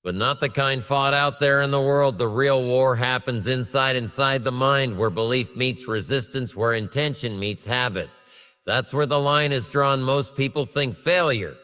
But not the kind fought out there in the world. The real war happens inside the mind, where belief meets resistance, where intention meets habit. That's where the line is drawn. Most people think failure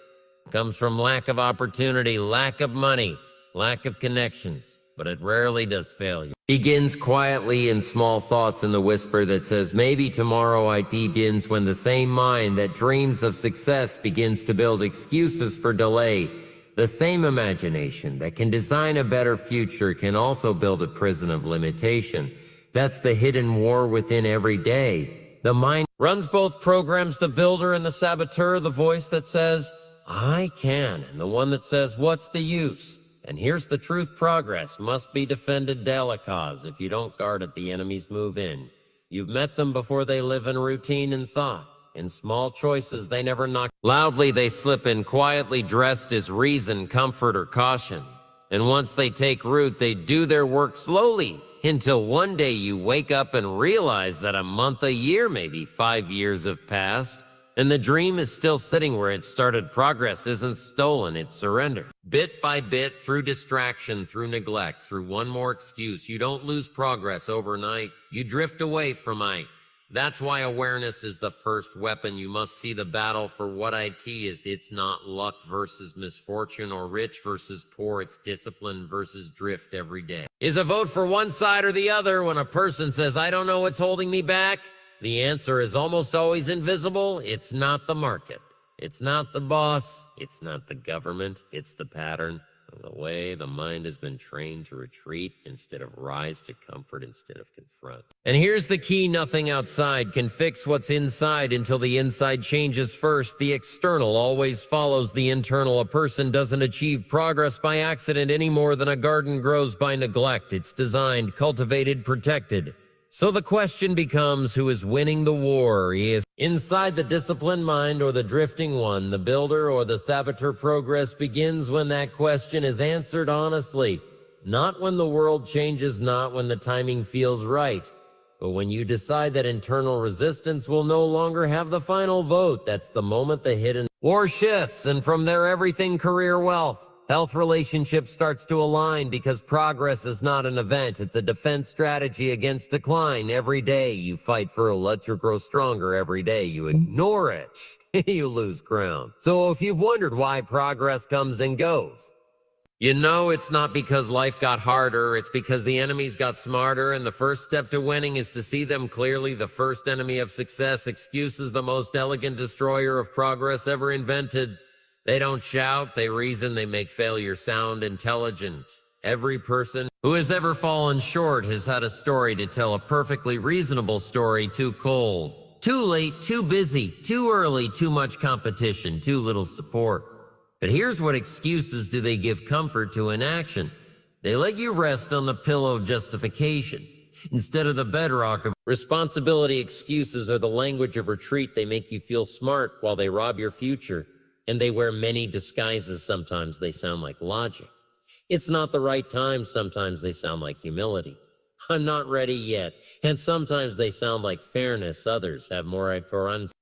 comes from lack of opportunity, lack of money, lack of connections, but it rarely does. Failure begins quietly in small thoughts, in the whisper that says, maybe tomorrow. It begins when the same mind that dreams of success begins to build excuses for delay. The same imagination that can design a better future can also build a prison of limitation. That's the hidden war within every day. The mind runs both programs, the builder and the saboteur, the voice that says, I can, and the one that says, what's the use? And here's the truth: progress must be defended delicate. If you don't guard it, the enemies move in. You've met them before. They live in routine and thought. In small choices they never knock. Loudly they slip in, quietly dressed as reason, comfort, or caution. And once they take root, they do their work slowly, until one day you wake up and realize that a month, a year, maybe 5 years have passed, and the dream is still sitting where it started. Progress isn't stolen, it's surrendered. Bit by bit, through distraction, through neglect, through one more excuse. You don't lose progress overnight. You drift away from it. That's why awareness is the first weapon. You must see the battle for what it is. It's not luck versus misfortune or rich versus poor. It's discipline versus drift every day. Is a vote for one side or the other. When a person says, I don't know what's holding me back, the answer is almost always invisible. It's not the market. It's not the boss. It's not the government. It's the pattern. The way the mind has been trained to retreat instead of rise, to comfort instead of confront. And here's the key: nothing outside can fix what's inside until the inside changes first. The external always follows the internal. A person doesn't achieve progress by accident any more than a garden grows by neglect. It's designed, cultivated, protected. So the question becomes, who is winning the war? Is inside the disciplined mind or the drifting one, the builder or the saboteur? Progress begins when that question is answered honestly. Not when the world changes, not when the timing feels right, but when you decide that internal resistance will no longer have the final vote. That's the moment the hidden war shifts, and from there everything: career, wealth, health, relationships starts to align, because progress is not an event. It's a defense strategy against decline. Every day you fight for let you grow stronger. Every day you ignore it, you lose ground. So if you've wondered why progress comes and goes, you know it's not because life got harder. It's because the enemies got smarter. And the first step to winning is to see them clearly. The first enemy of success: excuses, the most elegant destroyer of progress ever invented. They don't shout, they reason, they make failure sound intelligent. Every person who has ever fallen short has had a story to tell, a perfectly reasonable story. Too cold, too late, too busy, too early, too much competition, too little support. But here's what excuses do: they give comfort to inaction. They let you rest on the pillow of justification instead of the bedrock of responsibility. Excuses are the language of retreat. They make you feel smart while they rob your future. And they wear many disguises. Sometimes they sound like logic. It's not the right time. Sometimes they sound like humility. I'm not ready yet. And sometimes they sound like fairness. Others have more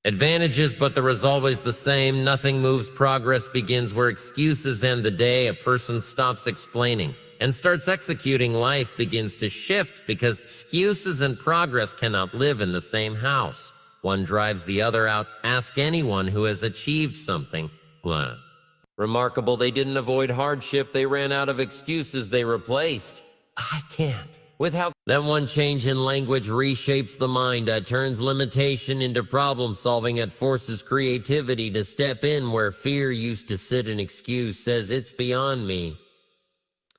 advantages, but the result is the same. Nothing moves. Progress begins where excuses end. The day a person stops explaining and starts executing, life begins to shift, because excuses and progress cannot live in the same house. One drives the other out. Ask anyone who has achieved something remarkable. They didn't avoid hardship. They ran out of excuses. They replaced I can't with how. That one change in language reshapes the mind. It turns limitation into problem solving. It forces creativity to step in where fear used to sit. An excuse says it's beyond me.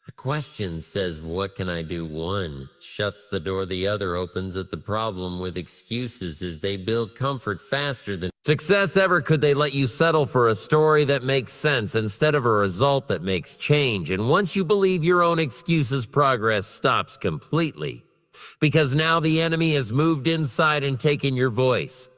A question says, what can I do? One shuts the door, the other opens it. The problem with excuses is they build comfort faster than success ever could. They let you settle for a story that makes sense instead of a result that makes change. And once you believe your own excuses, progress stops completely, because now the enemy has moved inside and taken your voice.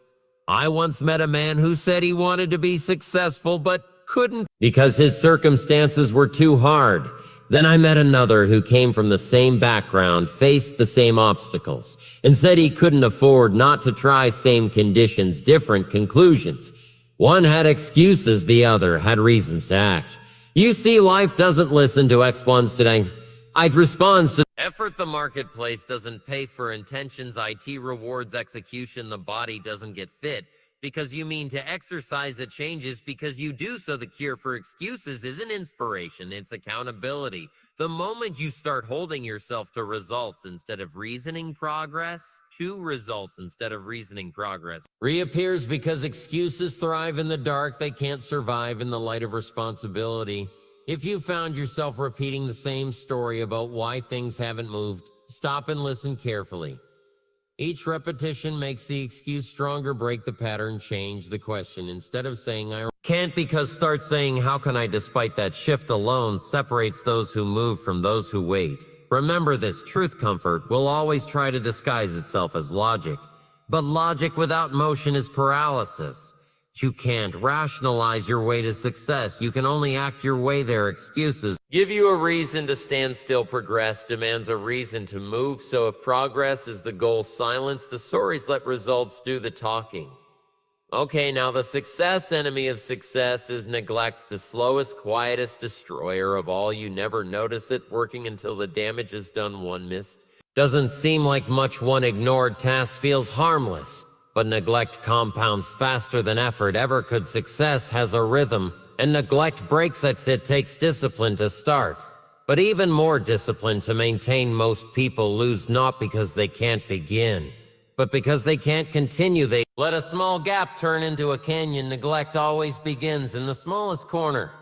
I once met a man who said he wanted to be successful but couldn't because his circumstances were too hard. Then I met another who came from the same background, faced the same obstacles, and said he couldn't afford not to try. Same conditions, different conclusions. One had excuses, the other had reasons to act. You see, life doesn't listen to X1s today. It responds to effort. The marketplace doesn't pay for intentions. IT rewards execution. The body doesn't get fit because you mean to exercise. It changes because you do. So the cure for excuses isn't inspiration, it's accountability. The moment you start holding yourself to results instead of reasoning, progress to results instead of reasoning, progress reappears. Because excuses thrive in the dark, they can't survive in the light of responsibility. If you found yourself repeating the same story about why things haven't moved, stop and listen carefully. Each repetition makes the excuse stronger. Break the pattern, change the question. Instead of saying I can't because, start saying how can I. Despite that shift alone separates those who move from those who wait. Remember this, truth comfort will always try to disguise itself as logic. But logic without motion is paralysis. You can't rationalize your way to success. You can only act your way there. Excuses give you a reason to stand still. Progress demands a reason to move. So if progress is the goal, silence the stories, let results do the talking. Okay, now the success enemy of success is neglect, the slowest, quietest destroyer of all. You never notice it working until the damage is done. One missed doesn't seem like much. One ignored task feels harmless. But neglect compounds faster than effort ever could. Success has a rhythm, and neglect breaks it. It takes discipline to start, but even more discipline to maintain. Most people lose not because they can't begin, but because they can't continue. They let a small gap turn into a canyon. Neglect always begins in the smallest corner.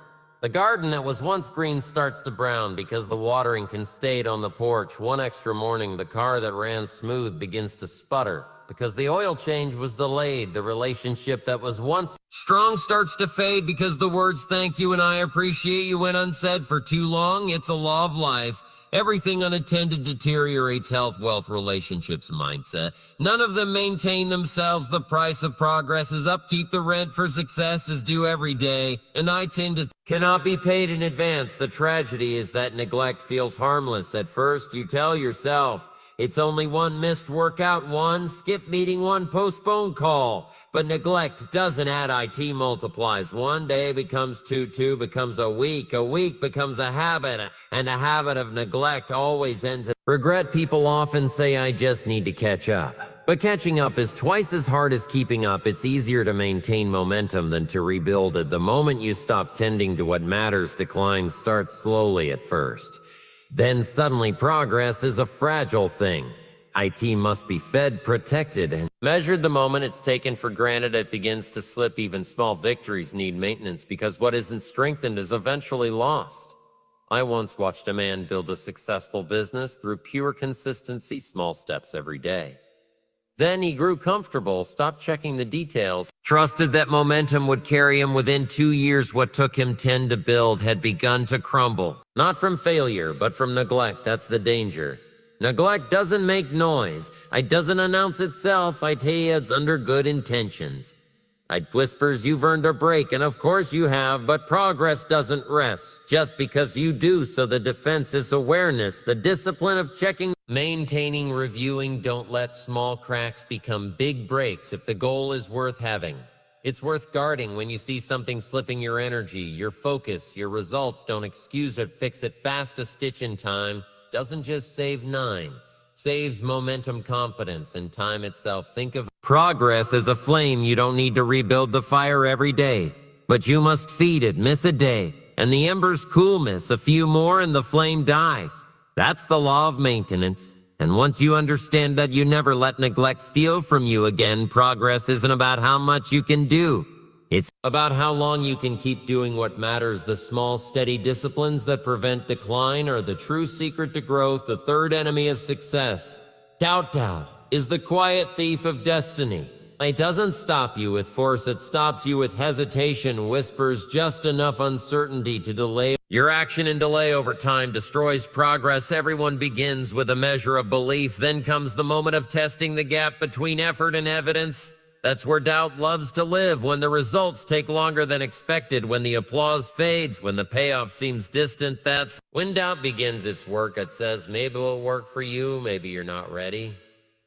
The garden that was once green starts to brown because the watering can stay on the porch. One extra morning, the car that ran smooth begins to sputter because the oil change was delayed. The relationship that was once strong starts to fade because the words thank you and I appreciate you went unsaid for too long. It's a law of life. Everything unattended deteriorates. Health, wealth, relationships, mindset. None of them maintain themselves. The price of progress is upkeep. The rent for success is due every day, and I tend to cannot be paid in advance. The tragedy is that neglect feels harmless. At first, you tell yourself, it's only one missed workout, one skipped meeting, one postponed call. But neglect doesn't add, IT multiplies. One day becomes two, two becomes a week becomes a habit, and a habit of neglect always ends in regret. People often say, I just need to catch up. But catching up is twice as hard as keeping up. It's easier to maintain momentum than to rebuild it. The moment you stop tending to what matters, decline starts slowly at first. Then suddenly progress is a fragile thing. IT must be fed, protected, and measured. The moment it's taken for granted, it begins to slip. Even small victories need maintenance because what isn't strengthened is eventually lost. I once watched a man build a successful business through pure consistency, small steps every day. Then he grew comfortable, stopped checking the details, trusted that momentum would carry him. Within 2 years, what took him 10 to build had begun to crumble. Not from failure, but from neglect. That's the danger. Neglect doesn't make noise. It doesn't announce itself. I tell you, it's under good intentions. It whispers you've earned a break, and of course you have, but progress doesn't rest just because you do. So the defense is awareness, the discipline of checking, maintaining, reviewing. Don't let small cracks become big breaks. If the goal is worth having, it's worth guarding. When you see something slipping, your energy, your focus, your results, don't excuse it, fix it fast. A stitch in time doesn't just save 9. Saves momentum, confidence, and time itself. Think of progress as a flame. You don't need to rebuild the fire every day, but you must feed it. Miss a day, and the embers cool. Miss a few more, and the flame dies. That's the law of maintenance. And once you understand that, you never let neglect steal from you again. Progress isn't about how much you can do. It's about how long you can keep doing what matters. The small, steady disciplines that prevent decline are the true secret to growth. The third enemy of success, doubt, is the quiet thief of destiny. It doesn't stop you with force, it stops you with hesitation. Whispers just enough uncertainty to delay your action, and delay over time destroys progress. Everyone begins with a measure of belief, then comes the moment of testing, the gap between effort and evidence. That's where doubt loves to live. When the results take longer than expected, when the applause fades, when the payoff seems distant, that's when doubt begins its work. It says, maybe it'll work for you, maybe you're not ready.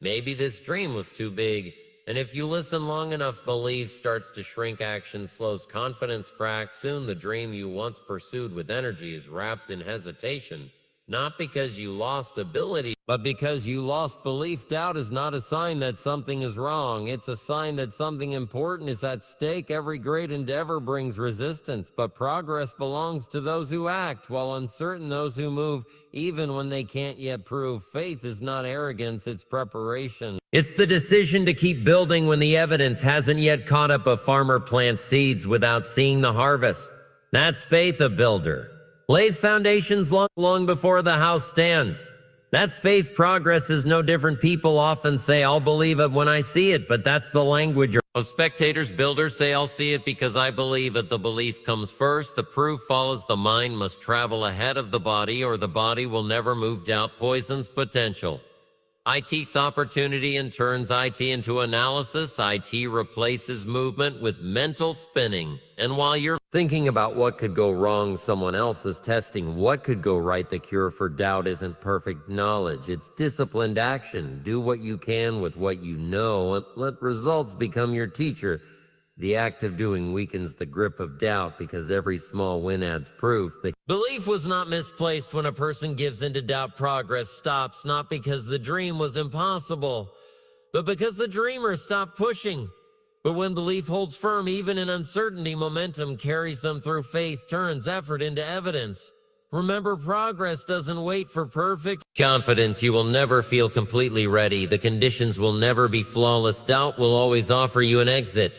Maybe this dream was too big. And if you listen long enough, belief starts to shrink, action slows, confidence cracks. Soon the dream you once pursued with energy is wrapped in hesitation. Not because you lost ability, but because you lost belief. Doubt is not a sign that something is wrong. It's a sign that something important is at stake. Every great endeavor brings resistance, but progress belongs to those who act, while uncertain those who move, even when they can't yet prove. Faith is not arrogance, it's preparation. It's the decision to keep building when the evidence hasn't yet caught up. A farmer plants seeds without seeing the harvest. That's faith. A builder lays foundations long before the house stands. That's faith. Progress is no different. People often say, I'll believe it when I see it, but that's the language of spectators. Builders say, I'll see it because I believe it. The belief comes first. The proof follows. The mind must travel ahead of the body, or the body will never move. Doubt poisons potential. IT takes opportunity and turns IT into analysis. IT replaces movement with mental spinning. And while you're thinking about what could go wrong, someone else is testing what could go right. The cure for doubt isn't perfect knowledge, it's disciplined action. Do what you can with what you know, and let results become your teacher. The act of doing weakens the grip of doubt, because every small win adds proof that belief was not misplaced. When a person gives in to doubt, progress stops, not because the dream was impossible, but because the dreamer stopped pushing. But when belief holds firm, even in uncertainty, momentum carries them through. Faith turns effort into evidence. Remember, progress doesn't wait for perfect confidence. You will never feel completely ready. The conditions will never be flawless. Doubt will always offer you an exit.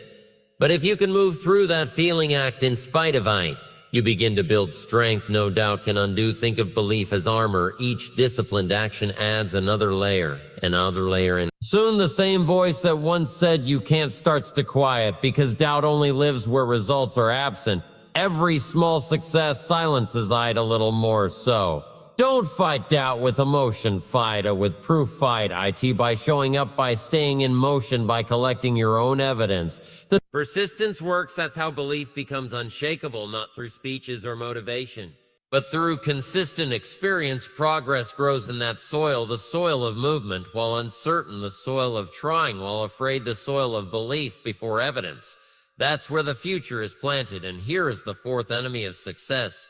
But if you can move through that feeling, act in spite of it, you begin to build strength no doubt can undo. Think of belief as armor. Each disciplined action adds another layer, and soon the same voice that once said you can't starts to quiet, because doubt only lives where results are absent. Every small success silences it a little more. So don't fight doubt with emotion, fight it with proof. Fight it by showing up, by staying in motion, by collecting your own evidence. The persistence works. That's how belief becomes unshakable, not through speeches or motivation, but through consistent experience. Progress grows in that soil, the soil of movement. While uncertain, the soil of trying. While afraid, the soil of belief before evidence. That's where the future is planted. And here is the fourth enemy of success: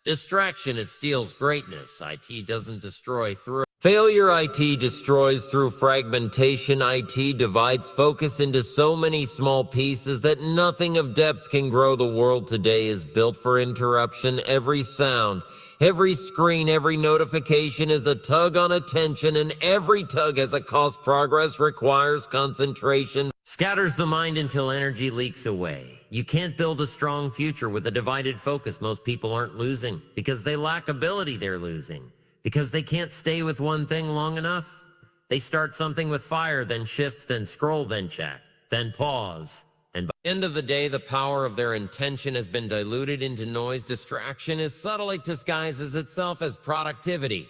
distraction. It steals greatness. IT doesn't destroy through failure. IT destroys through fragmentation. IT divides focus into so many small pieces that nothing of depth can grow. The world today is built for interruption. Every sound, every screen, every notification is a tug on attention, and every tug has a cost. Progress requires concentration. Scatters the mind until energy leaks away. You can't build a strong future with a divided focus. Most people aren't losing because they lack ability. They're losing because they can't stay with one thing long enough. They start something with fire, then shift, then scroll, then check, then pause. And by the end of the day, the power of their intention has been diluted into noise. Distraction is subtly disguises itself as productivity.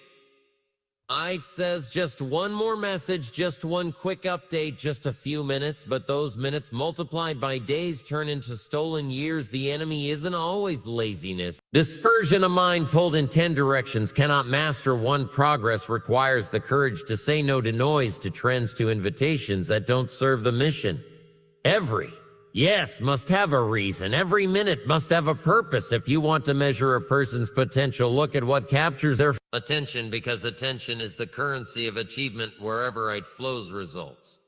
It says just one more message, just one quick update, just a few minutes, but those minutes multiplied by days turn into stolen years. The enemy isn't always laziness. Dispersion. A mind pulled in 10 directions cannot master one. Progress requires the courage to say no to noise, to trends, to invitations that don't serve the mission. Every yes must have a reason. Every minute must have a purpose. If you want to measure a person's potential, look at what captures their attention, because attention is the currency of achievement. Wherever it flows, results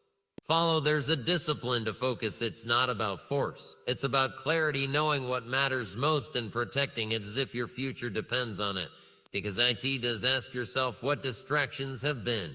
follow. There's a discipline to focus. It's not about force. It's about clarity, knowing what matters most and protecting it as if your future depends on it. Because IT does ask yourself what distractions have been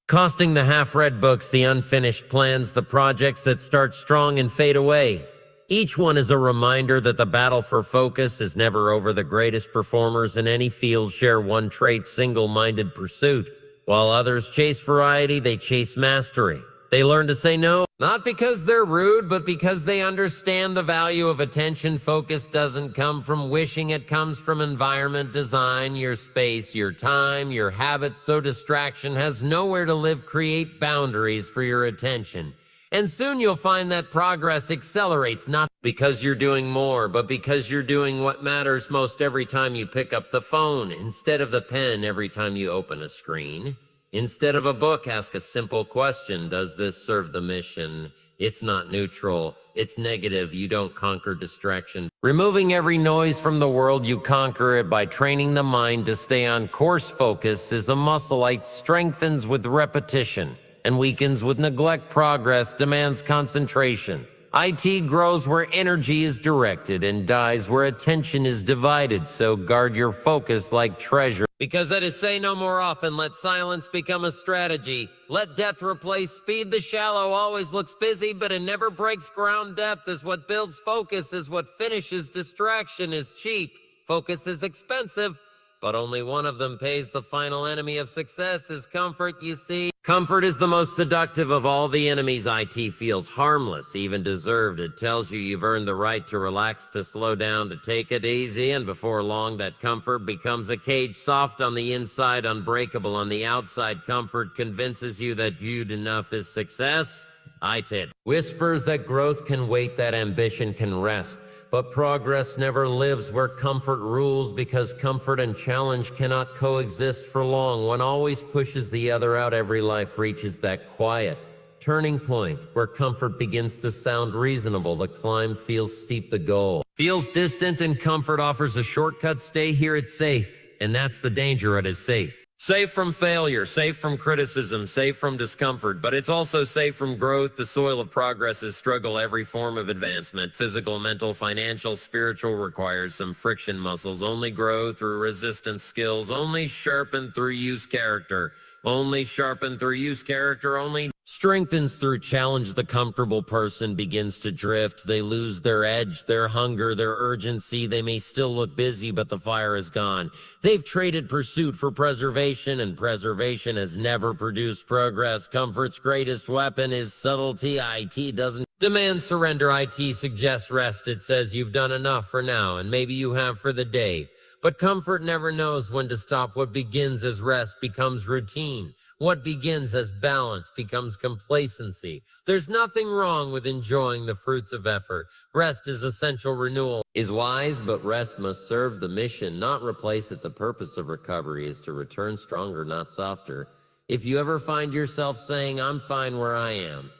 costing. The half-read books, the unfinished plans, the projects that start strong and fade away. Each one is a reminder that the battle for focus is never over. The greatest performers in any field share one trait: single-minded pursuit. While others chase variety, they chase mastery. They learn to say no, not because they're rude, but because they understand the value of attention. Focus doesn't come from wishing, it comes from environment. Design your space, your time, your habits, so distraction has nowhere to live. Create boundaries for your attention, and soon you'll find that progress accelerates, not because you're doing more, but because you're doing what matters most. Every time you pick up the phone instead of the pen, every time you open a screen instead of a book, ask a simple question: does this serve the mission? It's not neutral. It's negative. You don't conquer distraction. Removing every noise from the world, you conquer it by training the mind to stay on course. Focus is a muscle. It strengthens with repetition and weakens with neglect. Progress demands concentration. IT grows where energy is directed and dies where attention is divided. So guard your focus like treasure. Because that is say no more often. Let silence become a strategy. Let depth replace speed. The shallow always looks busy, but it never breaks ground. Depth is what builds focus, is what finishes. Distraction is cheap. Focus is expensive, but only one of them pays. The final enemy of success is comfort, you see. Comfort is the most seductive of all the enemies. IT feels harmless, even deserved. It tells you you've earned the right to relax, to slow down, to take it easy, and before long that comfort becomes a cage, soft on the inside, unbreakable on the outside. Comfort convinces you that viewed enough is success. IT whispers that growth can wait, that ambition can rest. But progress never lives where comfort rules, because comfort and challenge cannot coexist for long. One always pushes the other out. Every life reaches that quiet turning point where comfort begins to sound reasonable. The climb feels steep, the goal feels distant, and comfort offers a shortcut. Stay here, it's safe. And that's the danger. It is safe. Safe from failure, safe from criticism, safe from discomfort, but it's also safe from growth. The soil of progress is struggle. Every form of advancement, physical, mental, financial, spiritual, requires some friction. Muscles only grow through resistance. Skills only sharpen through use. Character only sharpen through use. Character only strengthens through challenge. The comfortable person begins to drift. They lose their edge, their hunger, their urgency. They may still look busy, but the fire is gone. They've traded pursuit for preservation, and preservation has never produced progress. Comfort's greatest weapon is subtlety. IT doesn't demand surrender. IT suggests rest. It says you've done enough for now, and maybe you have for the day. But comfort never knows when to stop. What begins as rest becomes routine. What begins as balance becomes complacency. There's nothing wrong with enjoying the fruits of effort. Rest is essential. Renewal is wise, but rest must serve the mission, not replace it. The purpose of recovery is to return stronger, not softer. If you ever find yourself saying, "I'm fine where I am,"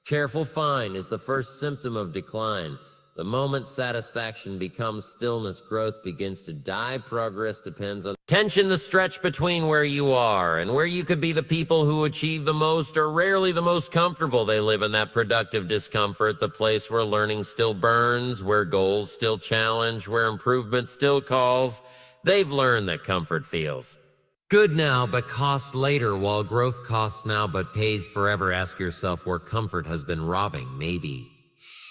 careful. Fine is the first symptom of decline. The moment satisfaction becomes stillness, growth begins to die. Progress depends on tension. The stretch between where you are and where you could be. The people who achieve the most are rarely the most comfortable. They live in that productive discomfort, the place where learning still burns, where goals still challenge, where improvement still calls. They've learned that comfort feels good now, but costs later, while growth costs now, but pays forever. Ask yourself where comfort has been robbing. Maybe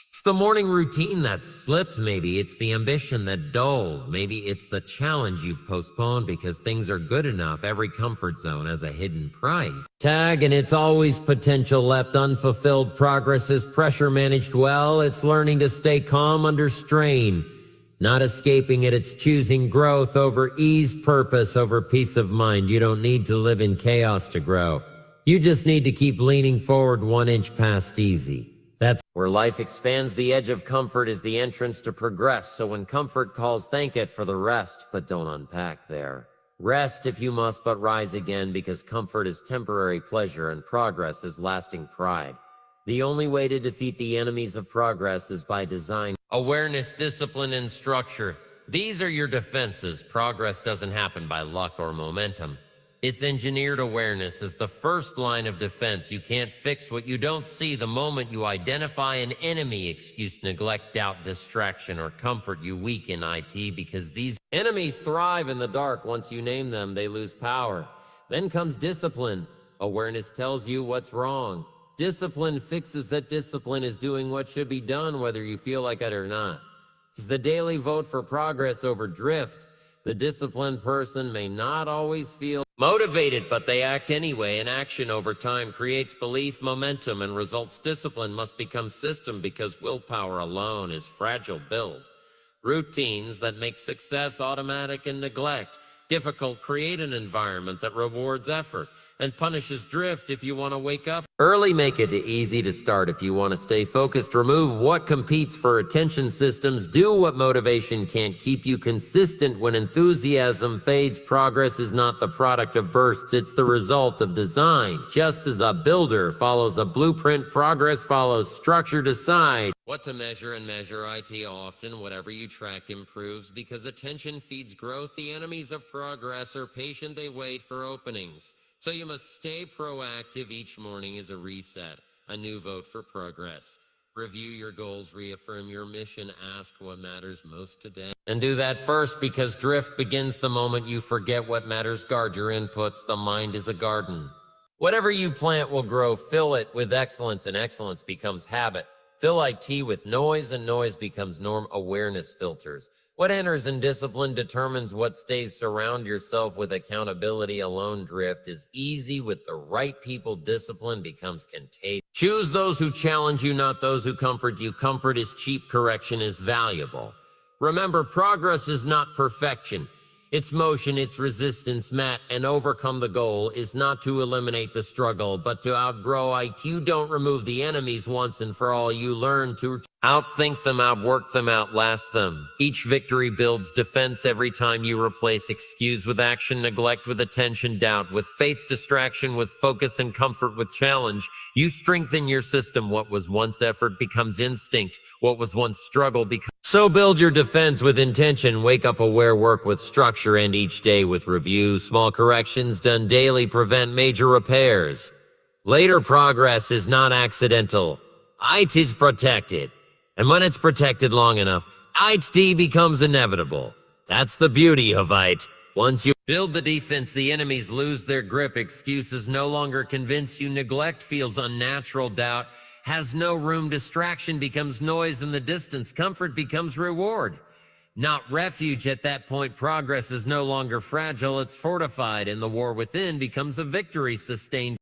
it's the morning routine that slipped. Maybe it's the ambition that dulled. Maybe it's the challenge you've postponed because things are good enough. Every comfort zone has a hidden price tag, and it's always potential left unfulfilled. Progress is pressure managed well. It's learning to stay calm under strain, not escaping it. It's choosing growth over ease, purpose over peace of mind. You don't need to live in chaos to grow. You just need to keep leaning forward 1 inch past easy. That's where life expands. The edge of comfort is the entrance to progress. So when comfort calls, thank it for the rest, but don't unpack there. Rest if you must, but rise again, because comfort is temporary pleasure and progress is lasting pride. The only way to defeat the enemies of progress is by design. Awareness, discipline, and structure. These are your defenses. Progress doesn't happen by luck or momentum. It's engineered. Awareness is the first line of defense. You can't fix what you don't see. The moment you identify an enemy, excuse, neglect, doubt, distraction, or comfort, you weaken IT, because these enemies thrive in the dark. Once you name them, they lose power. Then comes discipline. Awareness tells you what's wrong. Discipline fixes that. Discipline is doing what should be done, whether you feel like it or not. It's the daily vote for progress over drift. The disciplined person may not always feel motivated, but they act anyway. And action over time creates belief, momentum, and results. Discipline must become system, because willpower alone is fragile. Build routines that make success automatic, and neglect difficult, create an environment that rewards effort and punishes drift if you want to wake up early. Make it easy to start if you want to stay focused. Remove what competes for attention systems. Do what motivation can't. Keep you consistent when enthusiasm fades. Progress is not the product of bursts, it's the result of design. Just as a builder follows a blueprint, progress follows structure. Decide what to measure and measure it often. Whatever you track improves because attention feeds growth. The enemies of progress are patient, they wait for openings. So you must stay proactive. Each morning is a reset, a new vote for progress. Review your goals, reaffirm your mission, ask what matters most today. And do that first, because drift begins the moment you forget what matters. Guard your inputs. The mind is a garden. Whatever you plant will grow. Fill it with excellence, and excellence becomes habit. Fill IT with noise, and noise becomes norm. Awareness filters what enters, and discipline determines what stays. Surround yourself with accountability. Alone drift is easy. With the right people, discipline becomes contagious. Choose those who challenge you, not those who comfort you. Comfort is cheap, correction is valuable. Remember, progress is not perfection. It's motion, it's resistance. And overcome. The goal is not to eliminate the struggle, but to outgrow it. You don't remove the enemies once and for all. You learn to outthink them, outwork them, outlast them. Each victory builds defense. Every time you replace excuse with action, neglect with attention, doubt with faith, distraction with focus, and comfort with challenge, you strengthen your system. What was once effort becomes instinct. What was once struggle becomes... So build your defense with intention. Wake up aware, work with structure, end each day with review. Small corrections done daily prevent major repairs. Later progress is not accidental. It is protected. And when it's protected long enough, it becomes inevitable. That's the beauty of it. Once you build the defense, the enemies lose their grip. Excuses no longer convince you. Neglect feels unnatural. Doubt has no room. Distraction becomes noise in the distance. Comfort becomes reward, not refuge. At that point, progress is no longer fragile, it's fortified, and the war within becomes a victory sustained.